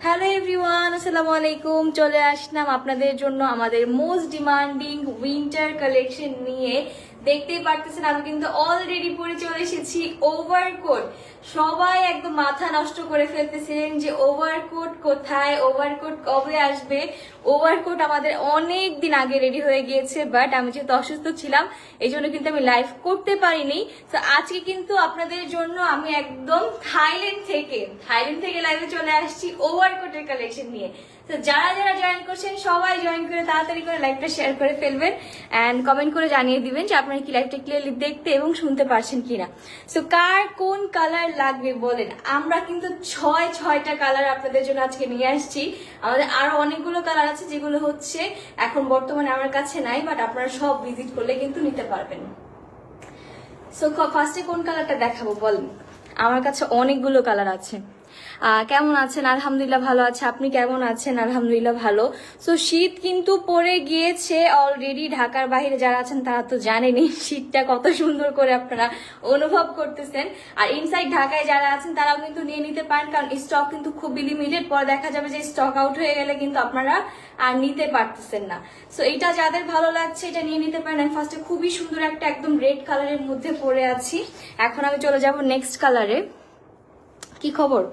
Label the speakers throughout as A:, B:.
A: Hello everyone, আসসালামু আলাইকুম। চলে আসলাম আপনাদের জন্য আমাদের মোস্ট ডিমান্ডিং উইন্টার কালেকশন নিয়ে। দেখতেই পারতেছেন আমি কিন্তু অলরেডি পরে চলে এসেছি ওভারকোট। সবাই একদম মাথা নষ্ট করে ফেলতেছিলেন যে ওভারকোট কোথায়, ওভারকোট কবে আসবে। ওভারকোট আমাদের অনেক দিন আগে রেডি হয়ে গিয়েছে, বাট আমি যেহেতু অসুস্থ ছিলাম এই জন্য কিন্তু আমি লাইভ করতে পারিনি। তো আজকে কিন্তু আপনাদের জন্য আমি একদম থাইল্যান্ড থেকে লাইভে চলে আসছি ওভারকোটের কালেকশন নিয়ে। তো যারা যারা জয়েন করছেন সবাই জয়েন করে তাড়াতাড়ি করে লাইভটা শেয়ার করে ফেলবেন অ্যান্ড কমেন্ট করে জানিয়ে দিবেন যে আপনারা কি লাইভটা ক্লিয়ারলি দেখতে এবং শুনতে পারছেন কিনা। সো কার কোন কালার লাগবে বলেন। আমরা কিন্তু ছয়টা কালার আপনাদের জন্য আজকে নিয়ে আসছি। আমাদের আরো অনেকগুলো কালার আছে যেগুলো হচ্ছে এখন বর্তমানে আমার কাছে নাই, বাট আপনারা সব ভিজিট করলে কিন্তু নিতে পারবেন। সো ফার্স্টে কোন কালারটা দেখাবো বলেন। আমার কাছে অনেকগুলো কালার আছে। কেমন আছেন? আলহামদুলিল্লাহ ভালো আছে। আপনি কেমন আছেন? আলহামদুলিল্লাহ ভালো। সো শীত কিন্তু পড়ে গিয়েছে অলরেডি। ঢাকার বাইরে যারা আছেন তারা তো জানেনই শীতটা কত সুন্দর করে আপনারা অনুভব করতেছেন। আর ইনসাইড ঢাকায় যারা আছেন তারাও কিন্তু নিয়ে নিতে পারেন, কারণ স্টক কিন্তু খুব লিমিটেড। পরে দেখা যাবে যে স্টক আউট হয়ে গেলে কিন্তু আপনারা আর নিতে পারতেছেন না। সো এটা যাদের ভালো লাগছে এটা নিয়ে নিতে পারেন। আমি ফার্স্টে খুবই সুন্দর একটা একদম রেড কালারের মধ্যে পরে আছি। এখন আমি চলে যাব নেক্সট কালারে। কি খবর?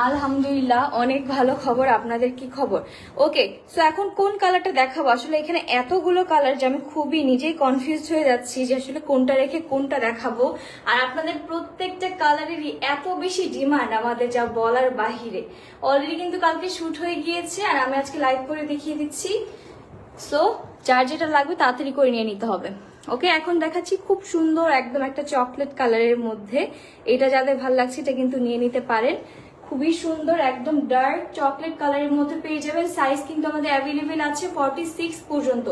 A: আলহামদুলিল্লাহ অনেক ভালো খবর। আপনাদের কি খবর? ওকে, সো এখন কোন কালারটা দেখাবো? আসলে এখানে এতগুলো কালার যে আমি খুবই নিজেই কনফিউজ হয়ে যাচ্ছি যে আসলে কোনটা রেখে কোনটা দেখাবো। আর আপনাদের প্রত্যেকটা কালারেরই এত বেশি ডিমান্ড আমাদের যা বলার বাহিরে। অলরেডি কিন্তু কালকে শুট হয়ে গিয়েছে আর আমি আজকে লাইভ করে দেখিয়ে দিচ্ছি। সো যার যেটা লাগবে তাড়াতাড়ি করে নিয়ে নিতে হবে। ওকে, এখন দেখাচ্ছি খুব সুন্দর একদম একটা চকলেট কালারের মধ্যে। এটা যাদের ভালো লাগছে এটা কিন্তু নিয়ে নিতে পারেন। খুবই সুন্দর একদম ডার্ক চকলেট কালারের মধ্যে পেয়ে যাবেন। সাইজ কিন্তু আমাদের অ্যাভেলেবেল আছে 46 পর্যন্ত।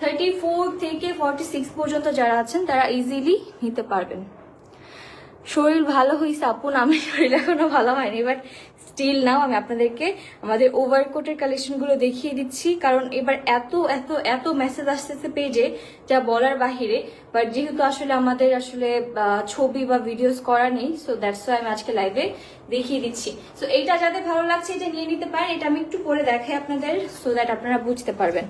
A: 34 থেকে 46 পর্যন্ত যারা আছেন তারা ইজিলি নিতে পারবেন। শরীর ভালো হয়েছে আপু? আমার শরীর এখনো ভালো হয়নি, বাট স্টিল নাও আমি আপনাদেরকে আমাদের ওভারকোটের কালেকশনগুলো দেখিয়ে দিচ্ছি, কারণ এবার এত এত এত মেসেজ আসতেছে পেজে যা বলার বাহিরে। বাট যেহেতু আসলে আমাদের আসলে ছবি বা ভিডিওস করা নেই, সো দ্যাটস ওয়াই আমি আজকে লাইভে দেখিয়ে দিচ্ছি। সো এইটা যাদের ভালো লাগছে এটা নিয়ে নিতে পারেন। এটা আমি একটু পরে দেখাই আপনাদের, সো দ্যাট আপনারা বুঝতে পারবেন।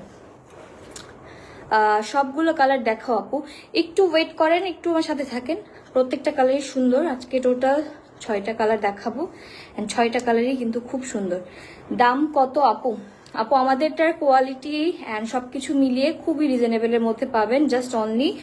A: সবগুলো কালার দেখাও আপু, একটু ওয়েট করেন, একটু আমার সাথে থাকেন। প্রত্যেকটা কালারই সুন্দর। আজকে টোটাল 6টা কালার দেখাবো অ্যান্ড 6টা কালারই কিন্তু খুব সুন্দর। দাম কত আপু? আপু আমাদেরটার কোয়ালিটি অ্যান্ড সবকিছু মিলিয়ে খুবই রিজনেবলের মধ্যে পাবেন। Just only